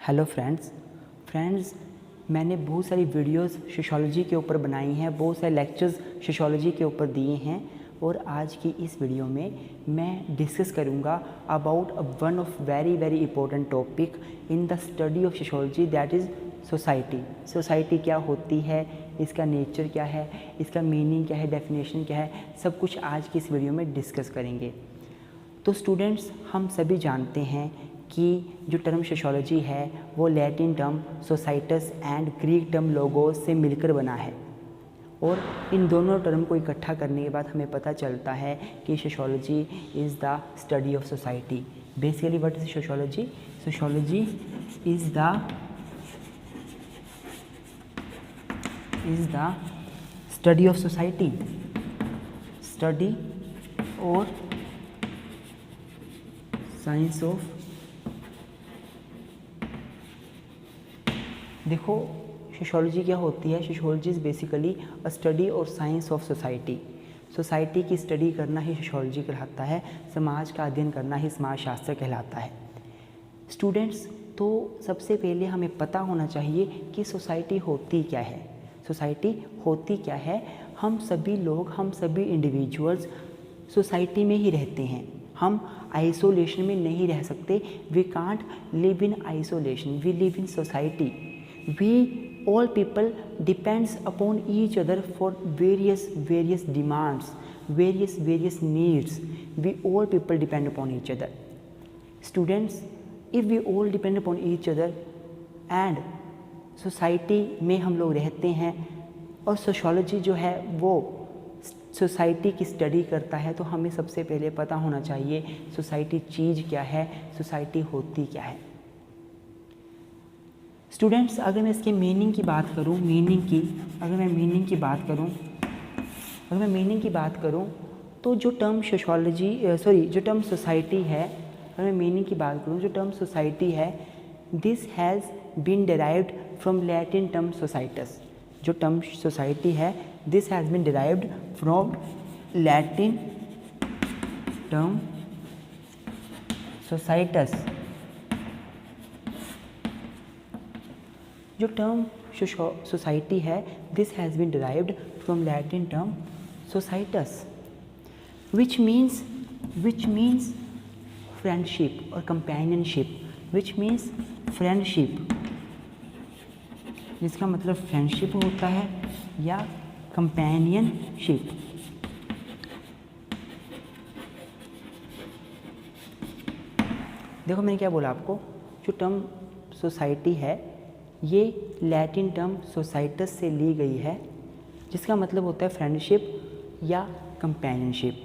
Hello friends मैंने बहुत सारी वीडियोस सोशियोलॉजी के ऊपर बनाई हैं, बहुत सारे लेक्चर्स सोशियोलॉजी के ऊपर दिए हैं और आज की इस वीडियो में मैं डिस्कस करूंगा about one of very important topic in the study of sociology, that is society. Society क्या होती है, इसका नेचर क्या है, इसका मीनिंग क्या है, डेफिनेशन क्या है, सब कुछ आज की इस वीडियो में डिस्कस करेंगे। तो स्टूडेंट्स, हम सभी जानते हैं कि जो टर्म सोशियोलॉजी है वो Latin term societas and Greek term logos से मिलकर बना है और इन दोनों टर्म को इकट्ठा करने के बाद हमें पता चलता है कि sociology is the study of society. Basically what is sociology? Sociology is the study of society, study और साइंस ऑफ। देखो सोशियोलॉजी क्या होती है? Sociology is basically a study और साइंस ऑफ सोसाइटी। सोसाइटी की स्टडी करना ही सोशियोलॉजी कहलाता है, समाज का अध्ययन करना ही समाजशास्त्र कहलाता है। स्टूडेंट्स, तो सबसे पहले हमें पता होना चाहिए कि सोसाइटी होती क्या है। सोसाइटी होती क्या है? हम सभी लोग, हम सभी इंडिविजुअल्स सोसाइटी में ही रहते हैं, हम आइसोलेशन में नहीं रह सकते। We can't live in isolation, we live in society. We all people depends upon each other for various demands, various needs. We all people depend upon each other. Students, if we all depend upon each other and society में हम लोग रहते हैं और sociology जो है वो society की स्टडी करता है, तो हमें सबसे पहले पता होना चाहिए सोसाइटी चीज़ क्या है, सोसाइटी होती क्या है। स्टूडेंट्स, अगर मैं इसके मीनिंग की बात करूं, अगर मैं मीनिंग की बात करूं तो जो टर्म जो टर्म सोसाइटी है, अगर मैं मीनिंग की बात करूं, जो टर्म सोसाइटी है, this has been derived from Latin term societas. जो टर्म सोसाइटी है, this has been derived from Latin term societas. जो टर्म सोसाइटी है, this has been derived from Latin term societas, which means friendship और companionship, जिसका मतलब friendship होता है या कंपेनियनशिप। देखो मैंने क्या बोला आपको, जो टर्म सोसाइटी है ये लैटिन टर्म सोसाइटस से ली गई है, जिसका मतलब होता है फ्रेंडशिप या कंपेनियनशिप।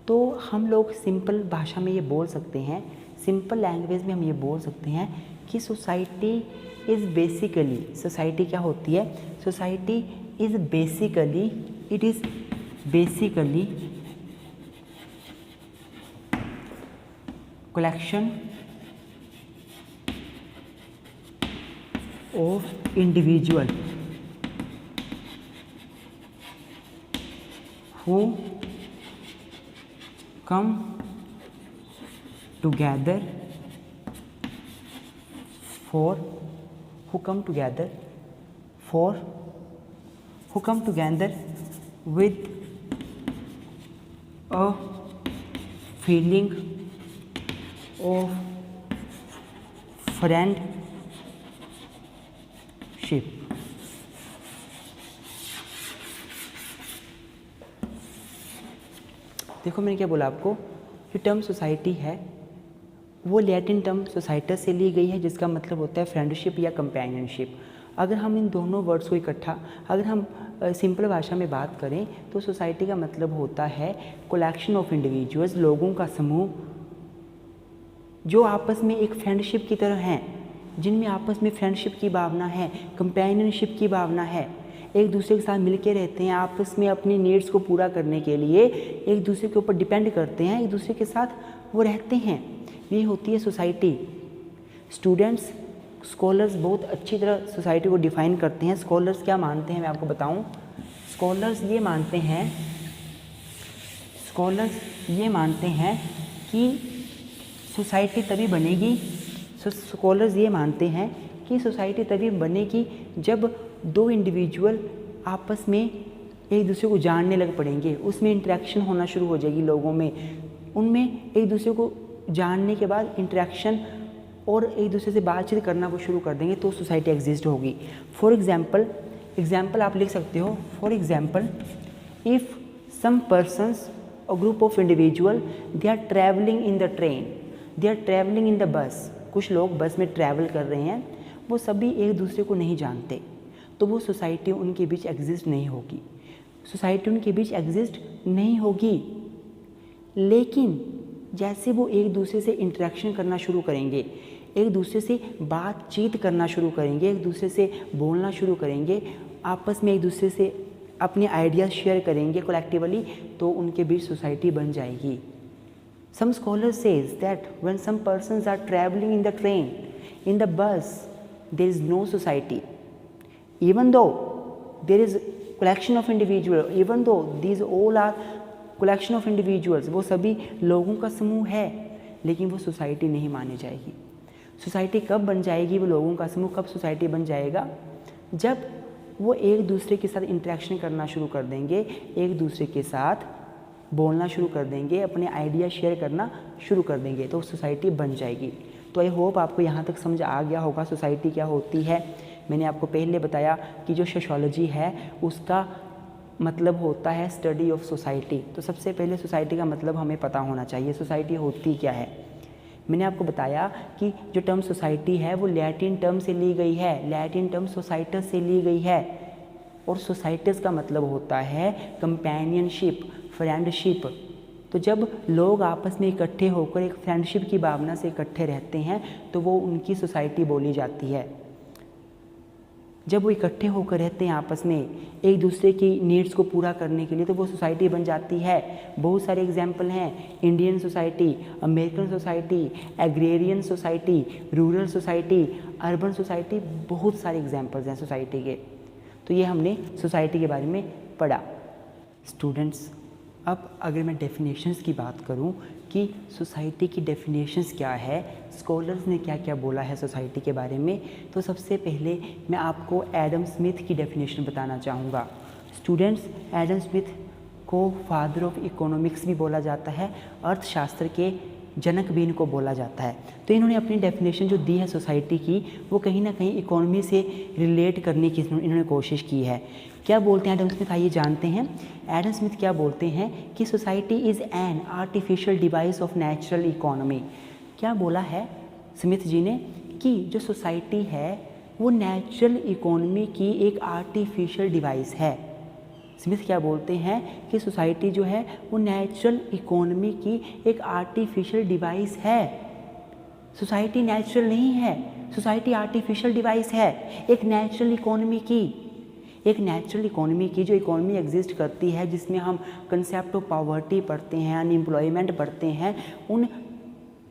तो हम लोग सिंपल भाषा में ये बोल सकते हैं, सिंपल लैंग्वेज में हम ये बोल सकते हैं कि सोसाइटी इज़ बेसिकली, सोसाइटी क्या होती है? Society is basically collection of individual who come together with a feeling of friendship। देखो मैंने क्या बोला आपको, जो टर्म सोसाइटी है वो लैटिन टर्म सोसाइटस से ली गई है, जिसका मतलब होता है फ्रेंडशिप या कंपेनियनशिप। अगर हम इन दोनों वर्ड्स को इकट्ठा, अगर हम सिंपल भाषा में बात करें तो सोसाइटी का मतलब होता है कलेक्शन ऑफ इंडिविजुअल्स, लोगों का समूह जो आपस में एक फ्रेंडशिप की तरह हैं, जिनमें आपस में फ्रेंडशिप की भावना है, कंपेनियनशिप की भावना है, एक दूसरे के साथ मिलके रहते हैं, आपस में अपनी नीड्स को पूरा करने के लिए एक दूसरे के ऊपर डिपेंड करते हैं, एक दूसरे के साथ वो रहते हैं। ये होती है सोसाइटी। स्टूडेंट्स, स्कॉलर्स बहुत अच्छी तरह सोसाइटी को डिफ़ाइन करते हैं। स्कॉलर्स क्या मानते हैं मैं आपको बताऊं। स्कॉलर्स ये मानते हैं कि सोसाइटी तभी बनेगी सो स्कॉलर्स ये मानते हैं कि सोसाइटी तभी बनेगी जब दो इंडिविजुअल आपस में एक दूसरे को जानने लग पड़ेंगे, उसमें इंटरेक्शन होना शुरू हो जाएगी लोगों में, उनमें एक दूसरे को जानने के बाद इंटरेक्शन और एक दूसरे से बातचीत करना वो शुरू कर देंगे, तो सोसाइटी एग्जिस्ट होगी। फॉर एग्जाम्पल आप लिख सकते हो, for example if some persons a group of individual they are travelling in the train, they are travelling in the bus, कुछ लोग बस में ट्रैवल कर रहे हैं, वो सभी एक दूसरे को नहीं जानते, तो वो सोसाइटी उनके बीच एग्जिस्ट नहीं होगी, सोसाइटी उनके बीच एग्जिस्ट नहीं होगी। लेकिन जैसे वो एक दूसरे से इंटरेक्शन करना शुरू करेंगे, एक दूसरे से बातचीत करना शुरू करेंगे, एक दूसरे से बोलना शुरू करेंगे, आपस में एक दूसरे से अपने आइडियाज़ शेयर करेंगे कलेक्टिवली, तो उनके बीच सोसाइटी बन जाएगी। Some scholars says that when some persons are traveling in the train, in the bus, there is no society. Even though there is collection of individuals, even though these all are collection of individuals, वो सभी लोगों का समूह है, लेकिन वो society नहीं मानी जाएगी। सोसाइटी कब बन जाएगी, वो लोगों का समूह कब सोसाइटी बन जाएगा, जब वो एक दूसरे के साथ इंटरेक्शन करना शुरू कर देंगे, एक दूसरे के साथ बोलना शुरू कर देंगे, अपने आइडिया शेयर करना शुरू कर देंगे, तो सोसाइटी बन जाएगी। तो आई होप आपको यहाँ तक समझ आ गया होगा सोसाइटी क्या होती है। मैंने आपको पहले बताया कि जो सोशियोलॉजी है उसका मतलब होता है स्टडी ऑफ सोसाइटी। तो सबसे पहले सोसाइटी का मतलब हमें पता होना चाहिए, सोसाइटी होती क्या है। मैंने आपको बताया कि जो टर्म सोसाइटी है वो लैटिन टर्म से ली गई है, लैटिन टर्म सोसाइटस से ली गई है, और सोसाइटस का मतलब होता है कंपेनियनशिप, फ्रेंडशिप। तो जब लोग आपस में इकट्ठे होकर एक फ्रेंडशिप की भावना से इकट्ठे रहते हैं तो वो उनकी सोसाइटी बोली जाती है। जब वो इकट्ठे होकर रहते हैं आपस में एक दूसरे की नीड्स को पूरा करने के लिए, तो वो सोसाइटी बन जाती है। बहुत सारे एग्जाम्पल हैं, Indian society, American society, agrarian society, rural society, urban society, बहुत सारे एग्जाम्पल्स हैं सोसाइटी के। तो ये हमने सोसाइटी के बारे में पढ़ा। स्टूडेंट्स, अब अगर मैं डेफिनेशंस की बात करूं कि सोसाइटी की डेफिनेशंस क्या है, स्कॉलर्स ने क्या क्या बोला है सोसाइटी के बारे में, तो सबसे पहले मैं आपको एडम स्मिथ की डेफिनेशन बताना चाहूँगा। स्टूडेंट्स, एडम स्मिथ को फादर ऑफ इकोनॉमिक्स भी बोला जाता है, अर्थशास्त्र के जनक भी इनको बोला जाता है। तो इन्होंने अपनी डेफिनेशन जो दी है सोसाइटी की, वो कहीं ना कहीं इकोनॉमी से रिलेट करने की इन्होंने कोशिश की है। क्या बोलते हैं एडम स्मिथ, आइए जानते हैं। एडम स्मिथ क्या बोलते हैं कि society is an artificial device of natural economy. क्या बोला है स्मिथ जी ने कि जो सोसाइटी है वो नेचुरल इकोनॉमी की एक आर्टिफिशियल डिवाइस है। स्मिथ क्या बोलते हैं कि सोसाइटी जो है वो नेचुरल इकोनॉमी की एक आर्टिफिशियल डिवाइस है। सोसाइटी नेचुरल नहीं है, सोसाइटी आर्टिफिशियल डिवाइस है एक नेचुरल इकोनॉमी की, एक नेचुरल इकोनॉमी की जो इकोनॉमी एग्जिस्ट करती है, जिसमें हम कंसेप्ट ऑफ पॉवर्टी पढ़ते हैं, अनएम्प्लॉयमेंट पढ़ते हैं, उन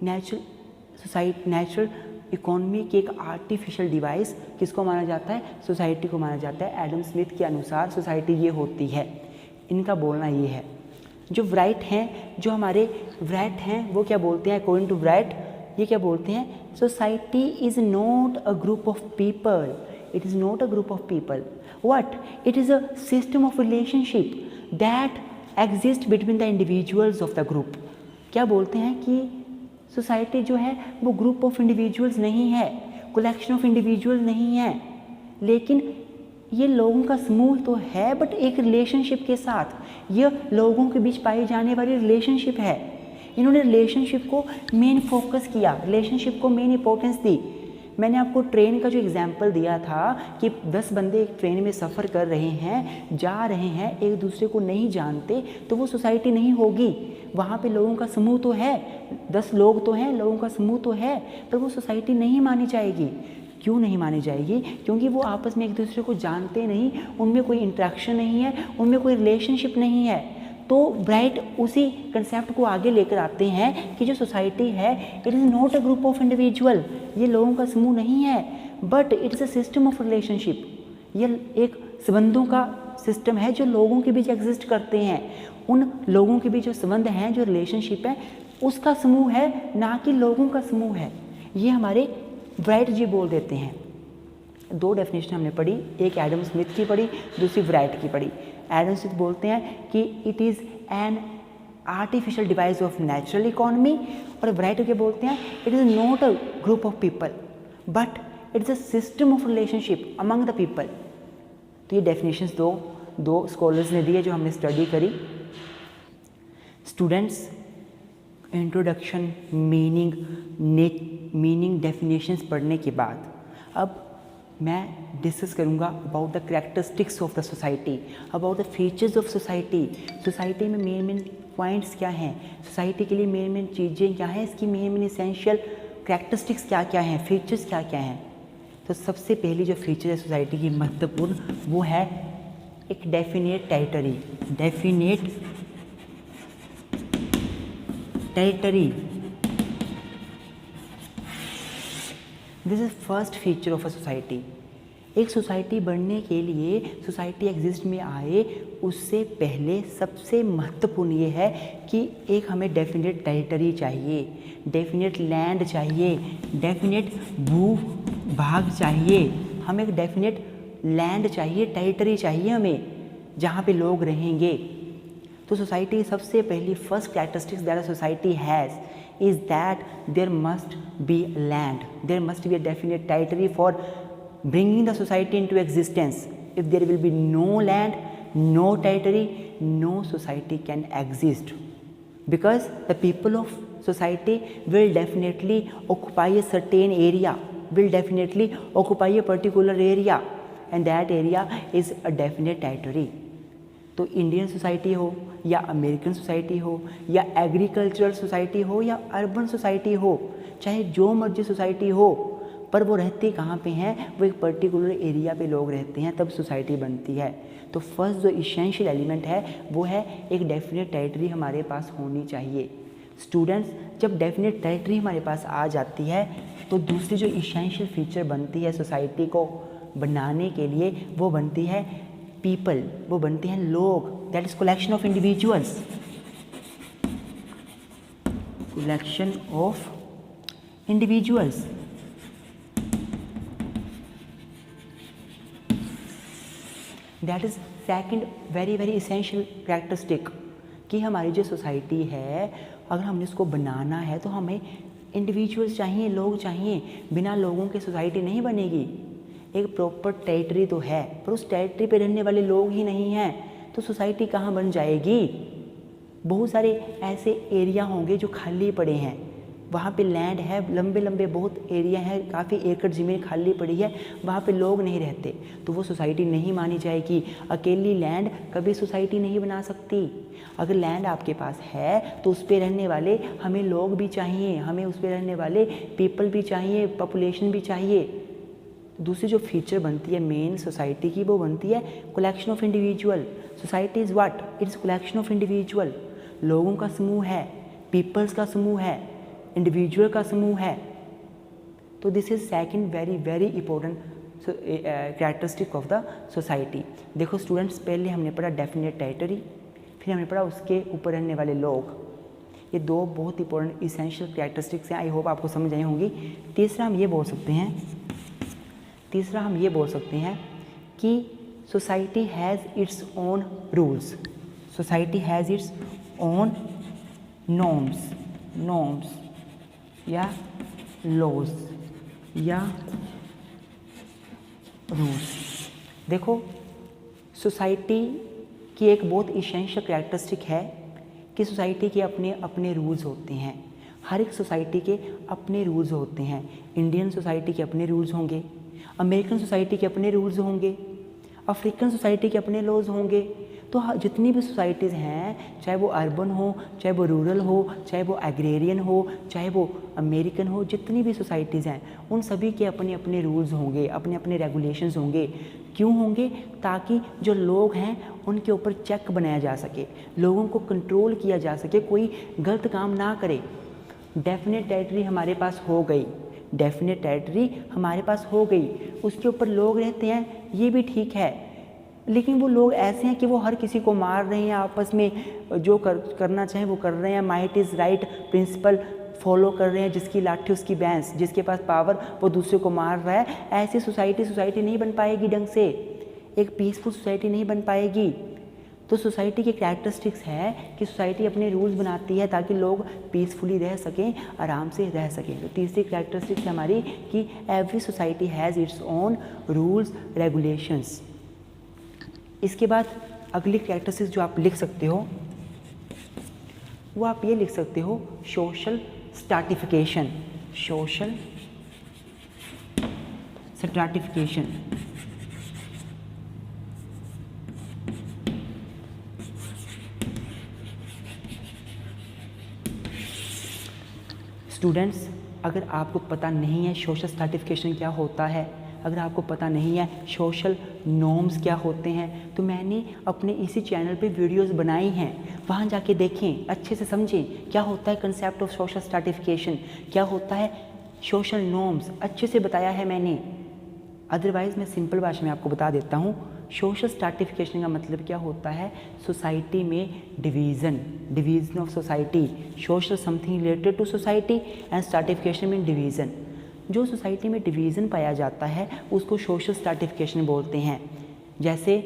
नेचुरल इकोनॉमी की एक आर्टिफिशियल डिवाइस किसको माना जाता है, सोसाइटी को माना जाता है। एडम स्मिथ के अनुसार सोसाइटी ये होती है, इनका बोलना ये है। जो व्राइट हैं, जो हमारे व्राइट हैं, वो क्या बोलते हैं अकॉर्डिंग टू व्राइट, ये क्या बोलते हैं, society is not a group of people, it is not a group of people, what, it is a system of relationship that exist between the individuals of the group. क्या बोलते हैं कि society जो है वो ग्रुप ऑफ इंडिविजुअल्स नहीं है, collection of individual नहीं है, लेकिन ये लोगों का समूह तो है बट एक रिलेशनशिप के साथ, ये लोगों के बीच पाई जाने वाली रिलेशनशिप है। इन्होंने रिलेशनशिप को मेन फोकस किया, रिलेशनशिप को मेन इंपॉर्टेंस दी। मैंने आपको ट्रेन का जो एग्जाम्पल दिया था कि 10 बंदे एक ट्रेन में सफ़र कर रहे हैं, जा रहे हैं, एक दूसरे को नहीं जानते, तो वो सोसाइटी नहीं होगी। वहाँ पे लोगों का समूह तो है, 10 लोग तो हैं, लोगों का समूह तो है, पर वो सोसाइटी नहीं मानी जाएगी। क्यों नहीं मानी जाएगी? क्योंकि वो आपस में एक दूसरे को जानते नहीं, उनमें कोई इंट्रैक्शन नहीं है, उनमें कोई रिलेशनशिप नहीं है। तो ब्राइट उसी कंसेप्ट को आगे लेकर आते हैं कि जो सोसाइटी है it is not a group of individual, ये लोगों का समूह नहीं है, but it is a system of relationship, ये एक संबंधों का सिस्टम है जो लोगों के बीच एग्जिस्ट करते हैं। उन लोगों के बीच जो संबंध हैं, जो रिलेशनशिप है, उसका समूह है, ना कि लोगों का समूह है। ये हमारे ब्राइट जी बोल देते हैं। दो डेफिनेशन हमने पढ़ी, एक एडम स्मिथ की पढ़ी, दूसरी ब्राइट की पढ़ी। एडम स्मिथ बोलते हैं कि it is an artificial device of natural economy, और ब्राइट के बोलते हैं it is not a group of people but it is a system of relationship among the people. तो ये डेफिनेशंस दो स्कॉलर्स ने दिए जो हमने स्टडी करी। स्टूडेंट्स, इंट्रोडक्शन, मीनिंग डेफिनेशंस पढ़ने के बाद अब मैं डिस्कस करूँगा about the characteristics of the society, about the features of society. Society में मेन पॉइंट्स क्या हैं, सोसाइटी के लिए मेन चीज़ें क्या हैं, इसकी मेन इसेंशियल कैरेक्टरिस्टिक्स क्या क्या हैं, फीचर्स क्या क्या हैं। तो सबसे पहली जो फीचर है सोसाइटी की महत्वपूर्ण, वो है एक definite territory. Definite territory, this is first feature of a society. एक सोसाइटी बनने के लिए, सोसाइटी एग्जिस्ट में आए उससे पहले सबसे महत्वपूर्ण ये है कि एक हमें डेफिनेट टेरिटरी चाहिए, डेफिनेट लैंड चाहिए, डेफिनेट भू भाग चाहिए। हमें एक डेफिनेट लैंड चाहिए, टेरिटरी चाहिए हमें, जहाँ पे लोग रहेंगे। तो सोसाइटी सबसे पहली first characteristics that a society has is that there must be land, there must be a definite territory for bringing the society into existence. If there will be no land, no territory, no society can exist, because the people of society will definitely occupy a certain area, will definitely occupy a particular area, and that area is a definite territory. तो Indian society हो या American society हो या agricultural society हो या urban society हो, चाहे जो मर्जी सोसाइटी हो, पर वो रहते कहाँ पे हैं, वो एक पर्टिकुलर एरिया पे लोग रहते हैं, तब सोसाइटी बनती है। तो फर्स्ट जो इसेंशियल एलिमेंट है वो है एक डेफिनेट टेरिटरी हमारे पास होनी चाहिए। स्टूडेंट्स, जब डेफिनेट टेरिटरी हमारे पास आ जाती है तो दूसरी जो इसेंशियल फीचर बनती है सोसाइटी को बनाने के लिए, वो बनती है पीपल, वो बनते हैं लोग। That is collection of individuals, collection of individuals. That is second very very essential characteristic कि हमारी जो सोसाइटी है, अगर हमने इसको बनाना है तो हमें इंडिविजुअल्स चाहिए, लोग चाहिए। बिना लोगों के सोसाइटी नहीं बनेगी। एक प्रॉपर टेरिटरी तो है, पर उस टेरिटरी पे रहने वाले लोग ही नहीं हैं, तो सोसाइटी कहाँ बन जाएगी। बहुत सारे ऐसे एरिया होंगे जो खाली पड़े हैं, वहाँ पे लैंड है, लंबे लंबे बहुत एरिया है, काफ़ी एकड़ ज़मीन खाली पड़ी है, वहाँ पे लोग नहीं रहते, तो वो सोसाइटी नहीं मानी जाएगी। अकेली लैंड कभी सोसाइटी नहीं बना सकती। अगर लैंड आपके पास है तो उस पर रहने वाले हमें लोग भी चाहिए, हमें उस पर रहने वाले पीपल भी चाहिए, पॉपुलेशन भी चाहिए। दूसरी जो फीचर बनती है मेन सोसाइटी की, वो बनती है collection of individual. Society is what? It's collection of individual. लोगों का समूह है, पीपल्स का समूह है, इंडिविजुअल का समूह है। तो this is second very very important characteristic of the society. देखो स्टूडेंट्स, पहले हमने पढ़ा डेफिनेट टेरिटरी, फिर हमने पढ़ा उसके ऊपर रहने वाले लोग। ये दो बहुत इंपॉर्टेंट इसेंशियल कैरेक्टरिस्टिक्स हैं। आई होप आपको समझ आई होंगी। तीसरा हम ये बोल सकते हैं कि society has its own rules, society has its own norms या लॉज या रूल्स। देखो, सोसाइटी की एक बहुत इसेंशियल कैरेक्टरिस्टिक है कि सोसाइटी के अपने अपने रूल्स होते हैं। हर एक सोसाइटी के अपने रूल्स होते हैं। इंडियन सोसाइटी के अपने रूल्स होंगे, अमेरिकन सोसाइटी के अपने रूल्स होंगे, अफ्रीकन सोसाइटी के अपने लॉज होंगे। तो जितनी भी सोसाइटीज़ हैं, चाहे वो अर्बन हो, चाहे वो रूरल हो, चाहे वो एग्रेरियन हो, चाहे वो अमेरिकन हो, जितनी भी सोसाइटीज़ हैं उन सभी के अपने अपने रूल्स होंगे, अपने अपने रेगुलेशंस होंगे। क्यों होंगे? ताकि जो लोग हैं उनके ऊपर चेक बनाया जा सके, लोगों को कंट्रोल किया जा सके, कोई गलत काम ना करे। डेफिनेट टेरिटरी हमारे पास हो गई, डेफिनेट टेरिटरी हमारे पास हो गई, उसके ऊपर लोग रहते हैं, ये भी ठीक है। लेकिन वो लोग ऐसे हैं कि वो हर किसी को मार रहे हैं, आपस में जो करना चाहें वो कर रहे हैं। Might is right principle follow कर रहे हैं, जिसकी लाठी उसकी भैंस, जिसके पास पावर वो दूसरे को मार रहा है, ऐसी सोसाइटी नहीं बन पाएगी ढंग से, एक पीसफुल सोसाइटी नहीं बन पाएगी। तो सोसाइटी की कैरेक्टरिस्टिक्स है कि सोसाइटी अपने रूल्स बनाती है ताकि लोग पीसफुली रह सकें, आराम से रह सकें। तो तीसरी कैरेक्टरिस्टिक्स है हमारी कि every society has its own rules regulations. इसके बाद अगली कैरेक्टरिस्टिक्स जो आप लिख सकते हो वो आप ये लिख सकते हो social stratification. Social stratification students, अगर आपको पता नहीं है सोशल स्ट्रैटिफिकेशन क्या होता है, अगर आपको पता नहीं है सोशल नॉर्म्स क्या होते हैं, तो मैंने अपने इसी चैनल पे वीडियोस बनाई हैं, वहाँ जाके देखें, अच्छे से समझें क्या होता है कंसेप्ट ऑफ सोशल स्ट्रैटिफिकेशन, क्या होता है सोशल नॉर्म्स, अच्छे से बताया है मैंने। अदरवाइज़ मैं सिंपल भाषा में आपको बता देता हूँ। सोशल स्ट्रैटिफिकेशन का मतलब क्या होता है, सोसाइटी में division of society. Social something related to society and stratification mean division. जो सोसाइटी में डिवीज़न पाया जाता है उसको सोशल स्ट्रैटिफिकेशन बोलते हैं। जैसे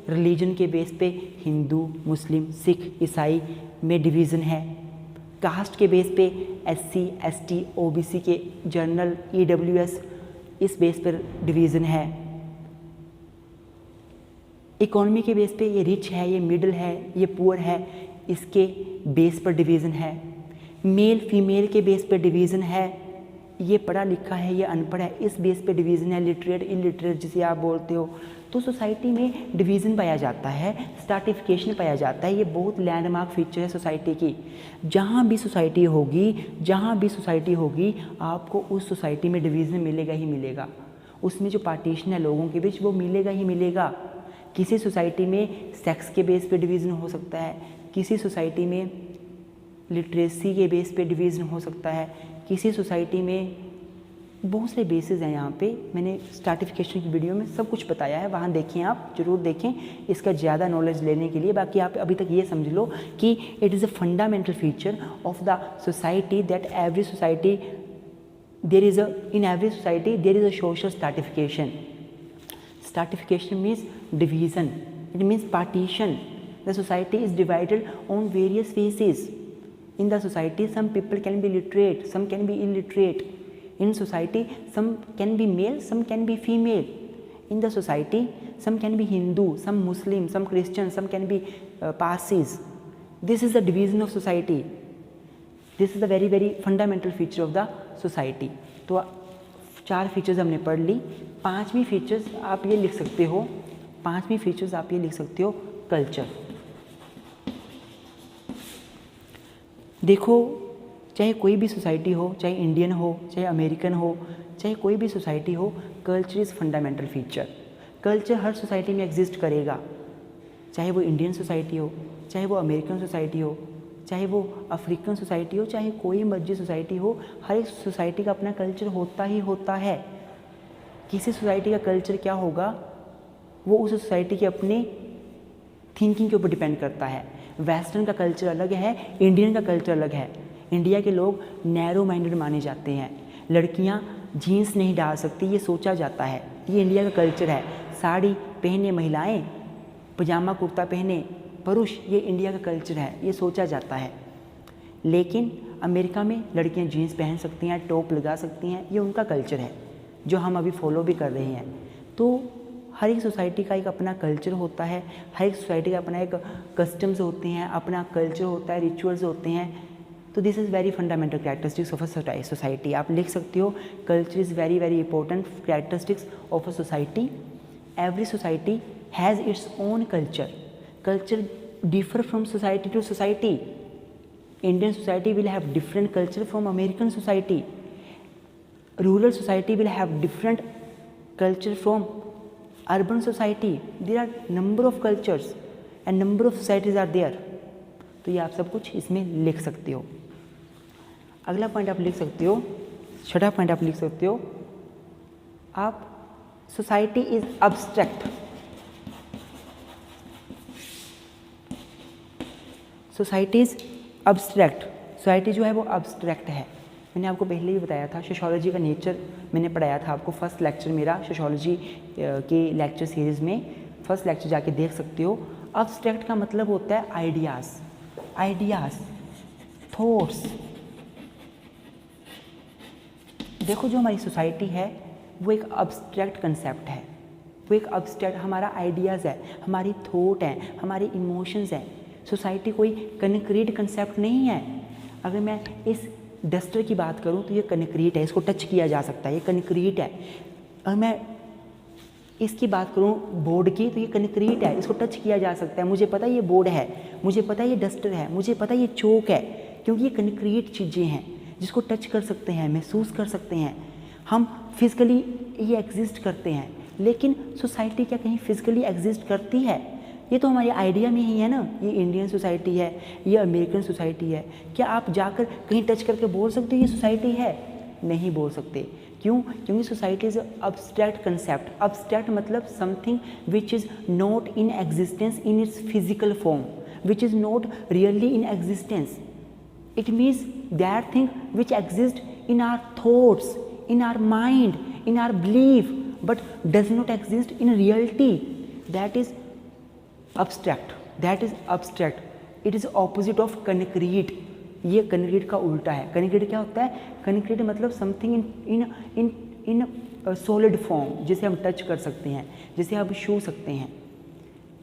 रिलीजन के बेस पे हिंदू, मुस्लिम, सिख, ईसाई में डिवीज़न है। कास्ट के बेस पे SC, ST, OBC के जनरल, EWS, इस बेस पर डिवीज़न है। इकोनॉमी के बेस पे ये रिच है, ये मिडिल है, ये पुअर है, इसके बेस पर डिवीज़न है। मेल फीमेल के बेस पे डिवीज़न है, ये पढ़ा लिखा है, ये अनपढ़ है, इस बेस पे डिवीज़न है। लिटरेट इलिटरेट जिसे आप बोलते हो। तो सोसाइटी में डिवीज़न पाया जाता है, स्ट्रैटिफिकेशन पाया जाता है। ये बहुत लैंडमार्क फीचर है सोसाइटी की। जहाँ भी सोसाइटी होगी आपको उस सोसाइटी में डिवीज़न मिलेगा ही मिलेगा। उसमें जो पार्टीशन है लोगों के बीच वो मिलेगा ही मिलेगा। किसी सोसाइटी में सेक्स के बेस पे डिवीज़न हो सकता है, किसी सोसाइटी में लिटरेसी के बेस पे डिवीज़न हो सकता है, किसी सोसाइटी में बहुत से बेसिस हैं। यहाँ पे मैंने स्ट्रैटिफिकेशन की वीडियो में सब कुछ बताया है, वहाँ देखें, आप ज़रूर देखें इसका ज़्यादा नॉलेज लेने के लिए। बाकी आप अभी तक ये समझ लो कि it is a fundamental feature of the society that every society there is a social stratification. Stratification means division. It means partition. The society is divided on various phases. In the society, some people can be literate, some can be illiterate. In society, some can be male, some can be female. In the society, some can be Hindu, some Muslim, some Christian, some can be Parsis. This is the division of society. This is the very, very fundamental feature of the society. तो 4 features हमने पढ़ ली। 5वीं features आप ये लिख सकते हो, culture. देखो, चाहे कोई भी सोसाइटी हो, चाहे इंडियन हो, चाहे अमेरिकन हो, चाहे कोई भी सोसाइटी हो, culture is fundamental feature. Culture her society में एग्जिस्ट करेगा, चाहे वो इंडियन सोसाइटी हो, चाहे वो अमेरिकन सोसाइटी हो, चाहे वो अफ्रीकन सोसाइटी हो, चाहे कोई मर्जी सोसाइटी हो। हर एक सोसाइटी का अपना कल्चर होता ही होता है। किसी सोसाइटी का कल्चर क्या होगा वो उस सोसाइटी के अपने थिंकिंग के ऊपर डिपेंड करता है। वेस्टर्न का कल्चर अलग है, इंडियन का कल्चर अलग है। इंडिया के लोग नैरो माइंडेड माने जाते हैं। लड़कियां जीन्स नहीं डाल सकती, ये सोचा जाता है, ये इंडिया का कल्चर है। साड़ी पहने महिलाएं, पजामा कुर्ता पहने पुरुष, ये इंडिया का कल्चर है, ये सोचा जाता है। लेकिन अमेरिका में लड़कियां जीन्स पहन सकती हैं, टॉप लगा सकती हैं, ये उनका कल्चर है जो हम अभी फॉलो भी कर रहे हैं। तो हर एक सोसाइटी का एक अपना कल्चर होता है, हर एक सोसाइटी का अपना एक कस्टम्स होते हैं, अपना कल्चर होता है, रिचुअल्स होते हैं। तो this is very fundamental characteristics of a society. आप लिख सकते हो culture is very very important characteristics of a society. Every society has its own culture. Culture differ from society to society. Indian society will have different culture from American society. Rural society will have different culture from urban society. There are number of cultures and number of societies are there. तो ये आप सब कुछ इसमें लिख सकते हो। अगला पॉइंट आप लिख सकते हो, 6वां पॉइंट आप लिख सकते हो, आप society is abstract. Society is abstract. Society जो है वो अब्स्ट्रैक्ट है। मैंने आपको पहले भी बताया था, सोशियोलॉजी का नेचर मैंने पढ़ाया था आपको, फर्स्ट लेक्चर मेरा सोशियोलॉजी के लेक्चर सीरीज़ में, फर्स्ट लेक्चर जाके देख सकते हो। अब्स्ट्रैक्ट का मतलब होता है आइडियाज़, थॉट्स। देखो जो हमारी सोसाइटी है वो एक अब्स्ट्रैक्ट कंसेप्ट है, वो एक अब्स्ट्रैक्ट हमारा आइडियाज़ है, हमारी थॉट है, हमारे इमोशंस है। सोसाइटी कोई कंक्रीट कंसेप्ट नहीं है। अगर मैं इस डस्टर की बात करूं तो ये कंक्रीट है, इसको टच किया जा सकता है, ये कंक्रीट है। अगर मैं इसकी बात करूं बोर्ड की तो ये कंक्रीट है, इसको टच किया जा सकता है। मुझे पता है ये बोर्ड है, मुझे पता है ये डस्टर है, मुझे पता है ये चौक है, क्योंकि ये कंक्रीट चीज़ें हैं जिसको टच कर सकते हैं, महसूस कर सकते हैं। हम फिज़िकली ये एग्जिस्ट करते हैं, लेकिन सोसाइटी क्या कहीं फिज़िकली एग्जिस्ट करती है? ये तो हमारे आइडिया में ही है ना। ये इंडियन सोसाइटी है, ये अमेरिकन सोसाइटी है। क्या आप जाकर कहीं टच करके बोल सकते हो ये सोसाइटी है? नहीं बोल सकते। क्यों? क्योंकि society is abstract concept. Abstract मतलब something which is not in existence in its physical form, which is not really in existence. It means that thing which exists in our thoughts, in our mind, in our belief, but does not exist in reality. That is abstract. That is abstract. It is opposite of concrete. ये concrete का उल्टा है। concrete क्या होता है? concrete मतलब something in solid form, जिसे हम टच कर सकते हैं, जिसे हम छू सकते हैं।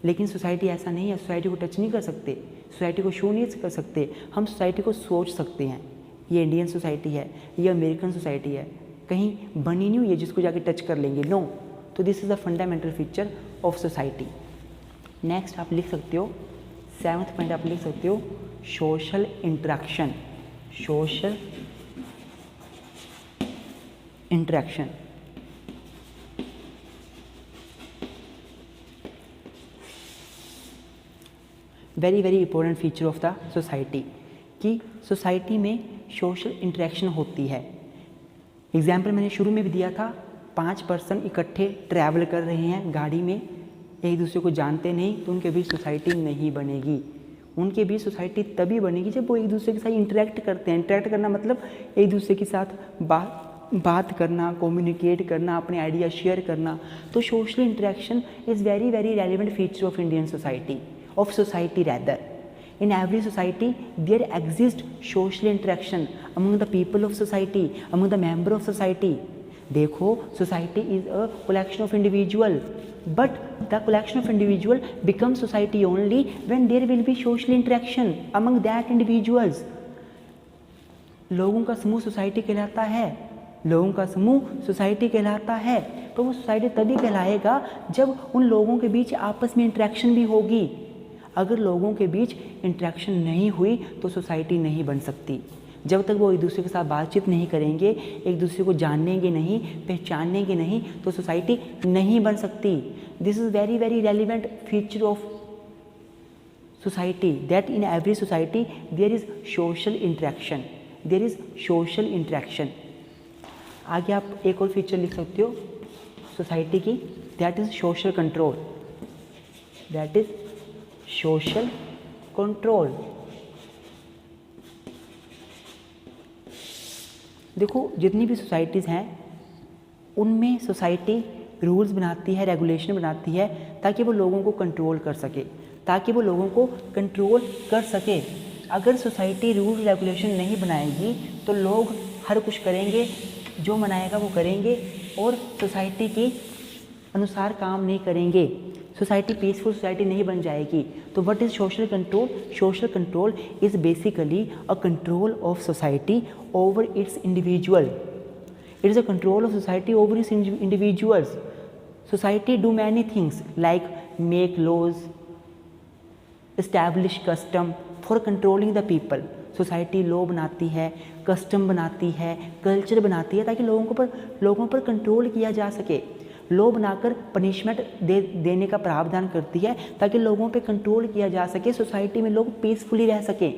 लेकिन सोसाइटी ऐसा नहीं है। सोसाइटी को टच नहीं कर सकते, सोसाइटी को शो नहीं कर सकते। हम सोसाइटी को सोच सकते हैं। ये इंडियन सोसाइटी है, ये अमेरिकन सोसाइटी है, कहीं बनी नहीं हुई है जिसको जाके टच कर लेंगे, नो। तो this is the fundamental feature of society. Next आप लिख सकते हो, 7th पॉइंट आप लिख सकते हो social interaction. Social interaction very very important feature of the society, कि सोसाइटी में सोशल इंटरेक्शन होती है। एग्जाम्पल मैंने शुरू में भी दिया था, 5 पर्सन इकट्ठे ट्रैवल कर रहे हैं गाड़ी में, एक दूसरे को जानते नहीं, तो उनके बीच सोसाइटी नहीं बनेगी। उनके बीच सोसाइटी तभी बनेगी जब वो एक दूसरे के साथ इंटरेक्ट करते हैं। इंटरेक्ट करना मतलब एक दूसरे के साथ बात करना, कम्युनिकेट करना, अपने आइडिया शेयर करना। तो social interaction is very very relevant feature of Indian society, of society rather. In every society there exists social interaction among the people of society, among the member of society. देखो, society is a collection of individual, but the collection of individual becomes society only when there will be social interaction among that individuals. लोगों का समूह society कहलाता है, लोगों का समूह society कहलाता है। तो वो सोसाइटी तभी कहलाएगा जब उन लोगों के बीच आपस में इंटरेक्शन भी होगी। अगर लोगों के बीच इंटरेक्शन नहीं हुई तो सोसाइटी नहीं बन सकती। जब तक वो एक दूसरे के साथ बातचीत नहीं करेंगे, एक दूसरे को जानेंगे नहीं, पहचानेंगे नहीं, तो सोसाइटी नहीं बन सकती। This is very very relevant feature of society, that in every society there is social interaction, there is social interaction. आगे आप एक और फीचर लिख सकते हो सोसाइटी की, that is social control, that is social control. देखो, जितनी भी सोसाइटीज़ हैं उनमें सोसाइटी रूल्स बनाती है, रेगुलेशन बनाती है, ताकि वो लोगों को कंट्रोल कर सके, ताकि वो लोगों को कंट्रोल कर सके। अगर सोसाइटी रूल रेगुलेशन नहीं बनाएगी तो लोग हर कुछ करेंगे, जो मनाएगा वो करेंगे और सोसाइटी के अनुसार काम नहीं करेंगे। सोसाइटी पीसफुल सोसाइटी नहीं बन जाएगी। तो what is social control? Social control is basically a control of society over its individual. It is a control of society over its individuals. Society do many things like make laws, establish custom for controlling the people. Society law बनाती है, custom बनाती है, culture बनाती है, ताकि लोगों पर control किया जा सके। लॉ बनाकर पनिशमेंट देने का प्रावधान करती है ताकि लोगों पे कंट्रोल किया जा सके, सोसाइटी में लोग पीसफुली रह सकें।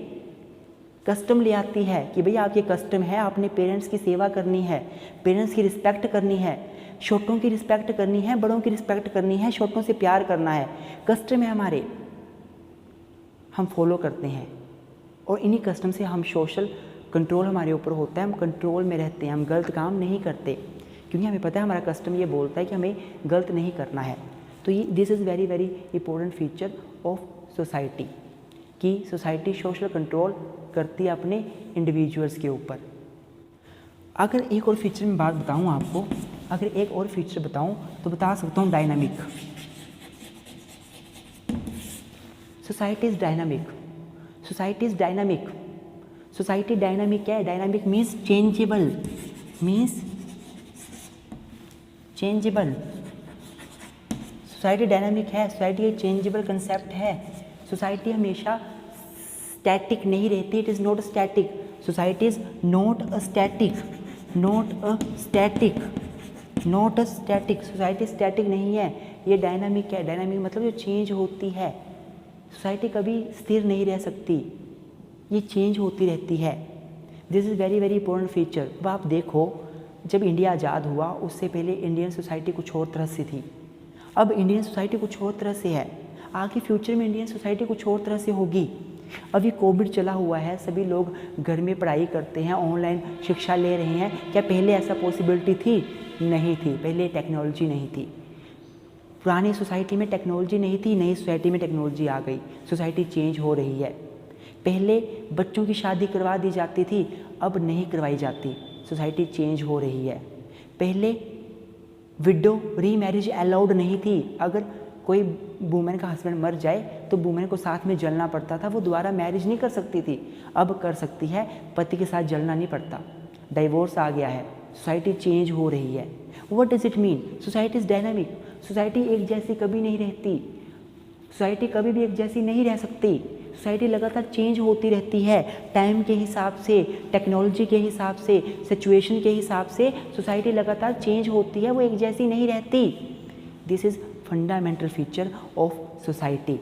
कस्टम ले आती है कि भैया आप ये कस्टम है, आपने पेरेंट्स की सेवा करनी है, पेरेंट्स की रिस्पेक्ट करनी है, छोटों की रिस्पेक्ट करनी है, बड़ों की रिस्पेक्ट करनी है, छोटों से प्यार करना है। कस्टम है हमारे, हम फॉलो करते हैं और इन्हीं कस्टम से हम सोशल कंट्रोल हमारे ऊपर होता है, हम कंट्रोल में रहते हैं, हम गलत काम नहीं करते, क्योंकि हमें पता है हमारा कस्टम ये बोलता है कि हमें गलत नहीं करना है। तो ये this is very very important feature of society कि सोसाइटी सोशल कंट्रोल करती है अपने इंडिविजुअल्स के ऊपर। अगर एक और फीचर में बात बताऊं आपको, अगर एक और फीचर बताऊं तो बता सकता हूं dynamic. Society is dynamic, society is dynamic. Society dynamic क्या है? Dynamic means changeable, means changeable. Society dynamic है, सोसाइटी एक चेंजेबल कंसेप्ट है। सोसाइटी हमेशा स्टैटिक नहीं रहती, it is not static. Society is not a static, not a static, not a static. Society static नहीं है, ये डायनामिक है। डायनामिक मतलब जो चेंज होती है। सोसाइटी कभी स्थिर नहीं रह सकती, ये चेंज होती रहती है। This is very very important feature. अब आप देखो, जब इंडिया आज़ाद हुआ उससे पहले इंडियन सोसाइटी कुछ और तरह से थी, अब इंडियन सोसाइटी कुछ और तरह से है, आगे फ्यूचर में इंडियन सोसाइटी कुछ और तरह से होगी। अभी कोविड चला हुआ है, सभी लोग घर में पढ़ाई करते हैं, ऑनलाइन शिक्षा ले रहे हैं। क्या पहले ऐसा पॉसिबिलिटी थी? नहीं थी, पहले टेक्नोलॉजी नहीं थी। पुरानी सोसाइटी में टेक्नोलॉजी नहीं थी, नई सोसाइटी में टेक्नोलॉजी आ गई, सोसाइटी चेंज हो रही है। पहले बच्चों की शादी करवा दी जाती थी, अब नहीं करवाई जाती, सोसाइटी चेंज हो रही है। पहले विडो रीमैरिज अलाउड नहीं थी, अगर कोई वुमेन का हस्बैंड मर जाए तो वुमेन को साथ में जलना पड़ता था, वो दोबारा मैरिज नहीं कर सकती थी, अब कर सकती है, पति के साथ जलना नहीं पड़ता। डाइवोर्स आ गया है, सोसाइटी चेंज हो रही है। What does it mean? Society is dynamic. Society एक जैसी कभी नहीं रहती, सोसाइटी कभी भी एक जैसी नहीं रह सकती। सोसाइटी लगातार चेंज होती रहती है, टाइम के हिसाब से, टेक्नोलॉजी के हिसाब से, सिचुएशन के हिसाब से सोसाइटी लगातार चेंज होती है, वो एक जैसी नहीं रहती। This is fundamental feature of society.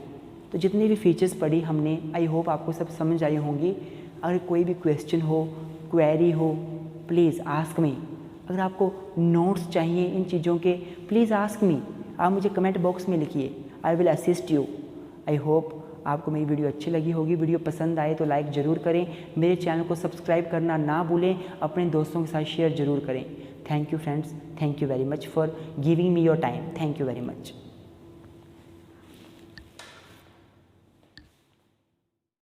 तो जितने भी फीचर्स पढ़ी हमने, आई होप आपको सब समझ आई होंगी। अगर कोई भी क्वेश्चन हो, क्वेरी हो, प्लीज़ आस्क मी। अगर आपको नोट्स चाहिए इन चीज़ों के, प्लीज़ आस्क मी, आप मुझे कमेंट बॉक्स में लिखिए, I will assist you. I hope आपको मेरी वीडियो अच्छी लगी होगी। वीडियो पसंद आए तो लाइक ज़रूर करें, मेरे चैनल को सब्सक्राइब करना ना भूलें, अपने दोस्तों के साथ शेयर ज़रूर करें। Thank you friends, thank you very much for giving me your time, thank you very much.